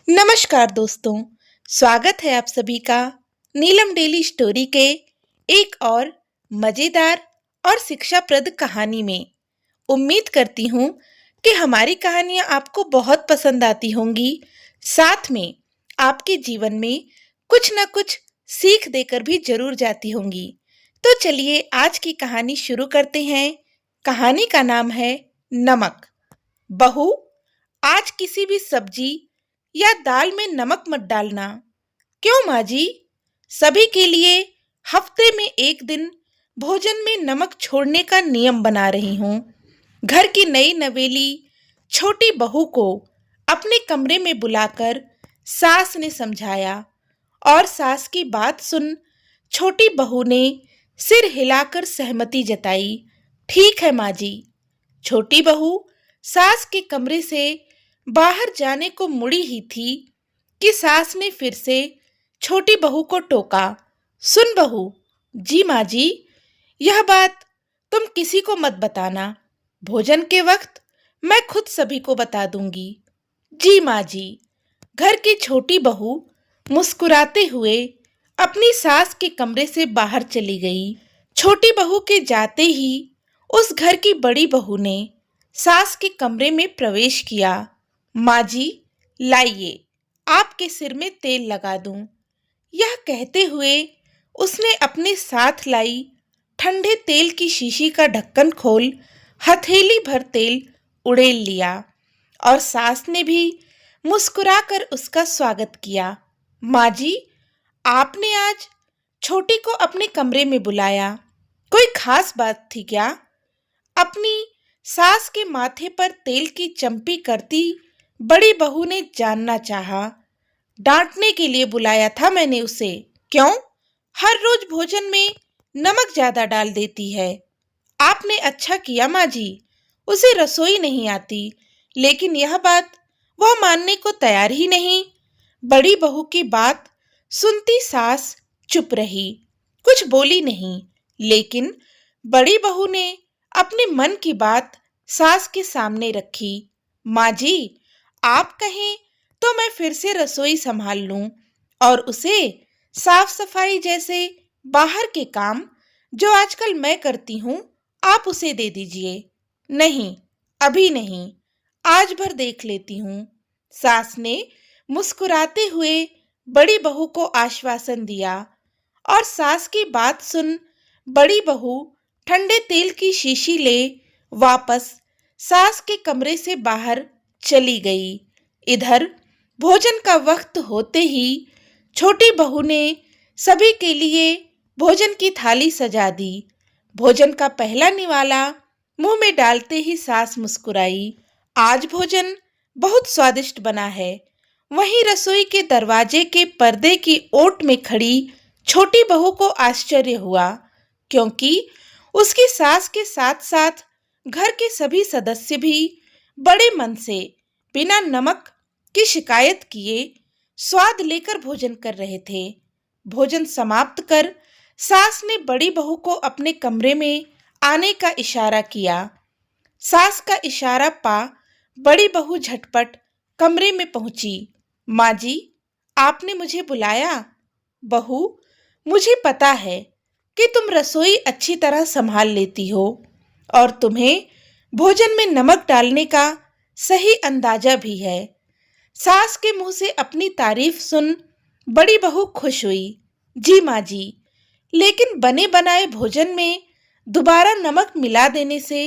नमस्कार दोस्तों, स्वागत है आप सभी का नीलम डेली स्टोरी के एक और मजेदार और शिक्षाप्रद कहानी में। उम्मीद करती हूँ कि हमारी कहानियाँ आपको बहुत पसंद आती होंगी, साथ में आपके जीवन में कुछ न कुछ सीख देकर भी जरूर जाती होंगी। तो चलिए आज की कहानी शुरू करते हैं। कहानी का नाम है नमक। बहू, आज किसी भी सब्जी या दाल में नमक मत डालना। क्यों माँ जी? सभी के लिए हफ्ते में एक दिन भोजन में नमक छोड़ने का नियम बना रही हूँ। घर की नई नवेली छोटी बहू को अपने कमरे में बुलाकर सास ने समझाया और सास की बात सुन छोटी बहू ने सिर हिलाकर सहमति जताई। ठीक है माँ जी। छोटी बहू सास के कमरे से बाहर जाने को मुड़ी ही थी कि सास ने फिर से छोटी बहू को टोका। सुन बहू। जी माँ जी, यह बात तुम किसी को मत बताना। भोजन के वक्त मैं खुद सभी को बता दूंगी। जी माँ जी। घर की छोटी बहू मुस्कुराते हुए अपनी सास के कमरे से बाहर चली गई। छोटी बहू के जाते ही उस घर की बड़ी बहू ने सास के कमरे में प्रवेश किया। माँ जी, लाइए, आपके सिर में तेल लगा दूं। यह कहते हुए उसने अपने साथ लाई ठंडे तेल की शीशी का ढक्कन खोल हथेली भर तेल उड़ेल लिया और सास ने भी मुस्कुराकर उसका स्वागत किया। माँ जी, आपने आज छोटी को अपने कमरे में बुलाया, कोई खास बात थी क्या? अपनी सास के माथे पर तेल की चंपी करती बड़ी बहू ने जानना चाहा। डांटने के लिए बुलाया था मैंने उसे। क्यों? हर रोज भोजन में नमक ज्यादा डाल देती है। आपने अच्छा किया माँ जी, उसे रसोई नहीं आती, लेकिन यह बात वह मानने को तैयार ही नहीं। बड़ी बहू की बात सुनती सास चुप रही, कुछ बोली नहीं। लेकिन बड़ी बहू ने अपने मन की बात सास के सामने रखी। माँ जी, आप कहें तो मैं फिर से रसोई संभाल लूं और उसे साफ सफाई जैसे बाहर के काम जो आजकल मैं करती हूँ आप उसे दे दीजिए। नहीं, अभी नहीं, आज भर देख लेती हूँ। सास ने मुस्कुराते हुए बड़ी बहू को आश्वासन दिया और सास की बात सुन बड़ी बहू ठंडे तेल की शीशी ले वापस सास के कमरे से बाहर चली गई। इधर भोजन का वक्त होते ही छोटी बहू ने सभी के लिए भोजन की थाली सजा दी। भोजन का पहला निवाला मुंह में डालते ही सास मुस्कुराई। आज भोजन बहुत स्वादिष्ट बना है। वहीं रसोई के दरवाजे के पर्दे की ओट में खड़ी छोटी बहू को आश्चर्य हुआ, क्योंकि उसकी सास के साथ साथ घर के सभी सदस्य भी बड़े मन से बिना नमक की शिकायत किए स्वाद लेकर भोजन कर रहे थे। भोजन समाप्त कर सास ने बड़ी बहू को अपने कमरे में आने का इशारा किया। सास का इशारा पा बड़ी बहू झटपट कमरे में पहुंची। माँ जी, आपने मुझे बुलाया? बहू, मुझे पता है कि तुम रसोई अच्छी तरह संभाल लेती हो और तुम्हें भोजन में नमक डालने का सही अंदाजा भी है। सास के मुंह से अपनी तारीफ सुन बड़ी बहू खुश हुई। जी माँ जी, लेकिन बने बनाए भोजन में दोबारा नमक मिला देने से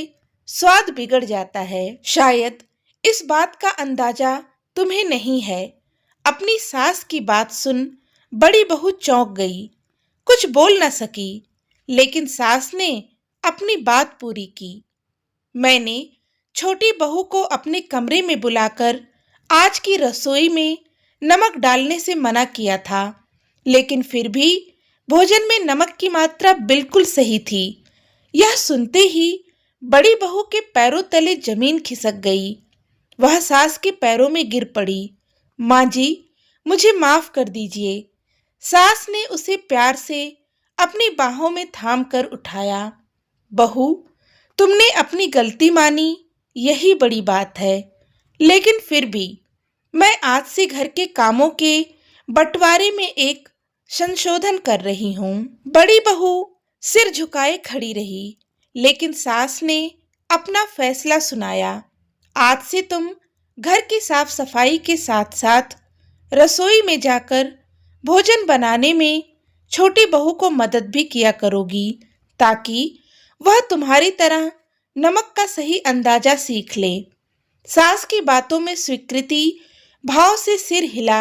स्वाद बिगड़ जाता है। शायद इस बात का अंदाजा तुम्हें नहीं है। अपनी सास की बात सुन बड़ी बहू चौंक गई, कुछ बोल न सकी, लेकिन सास ने अपनी बात पूरी की। मैंने छोटी बहू को अपने कमरे में बुलाकर आज की रसोई में नमक डालने से मना किया था, लेकिन फिर भी भोजन में नमक की मात्रा बिल्कुल सही थी। यह सुनते ही बड़ी बहू के पैरों तले जमीन खिसक गई। वह सास के पैरों में गिर पड़ी। माँ जी, मुझे माफ कर दीजिए। सास ने उसे प्यार से अपनी बाहों में थाम कर उठाया। बहू, तुमने अपनी गलती मानी, यही बड़ी बात है। लेकिन फिर भी मैं आज से घर के कामों के बंटवारे में एक संशोधन कर रही हूँ। बड़ी बहू सिर झुकाए खड़ी रही, लेकिन सास ने अपना फैसला सुनाया। आज से तुम घर की साफ सफाई के साथ साथ रसोई में जाकर भोजन बनाने में छोटी बहू को मदद भी किया करोगी, ताकि वह तुम्हारी तरह नमक का सही अंदाजा सीख ले। सास की बातों में स्वीकृति भाव से सिर हिला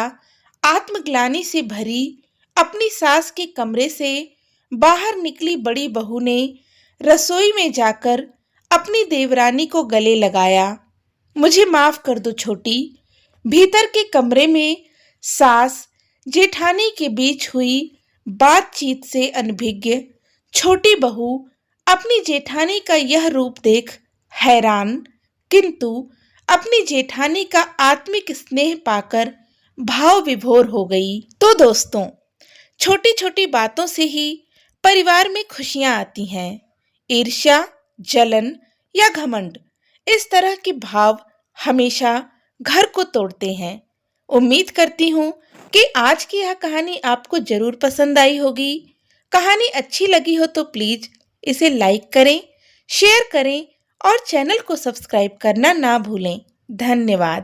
आत्मग्लानि से भरी अपनी सास के कमरे से बाहर निकली बड़ी बहू ने रसोई में जाकर अपनी देवरानी को गले लगाया। मुझे माफ कर दो छोटी। भीतर के कमरे में सास जेठानी के बीच हुई बातचीत से अनभिज्ञ छोटी बहू अपनी जेठानी का यह रूप देख हैरान, किंतु अपनी जेठानी का आत्मिक स्नेह पाकर भाव विभोर हो गई। तो दोस्तों, छोटी छोटी बातों से ही परिवार में खुशियां आती हैं। ईर्ष्या, जलन या घमंड, इस तरह के भाव हमेशा घर को तोड़ते हैं। उम्मीद करती हूँ कि आज की यह कहानी आपको जरूर पसंद आई होगी। कहानी अच्छी लगी हो तो प्लीज इसे लाइक करें, शेयर करें और चैनल को सब्सक्राइब करना ना भूलें। धन्यवाद।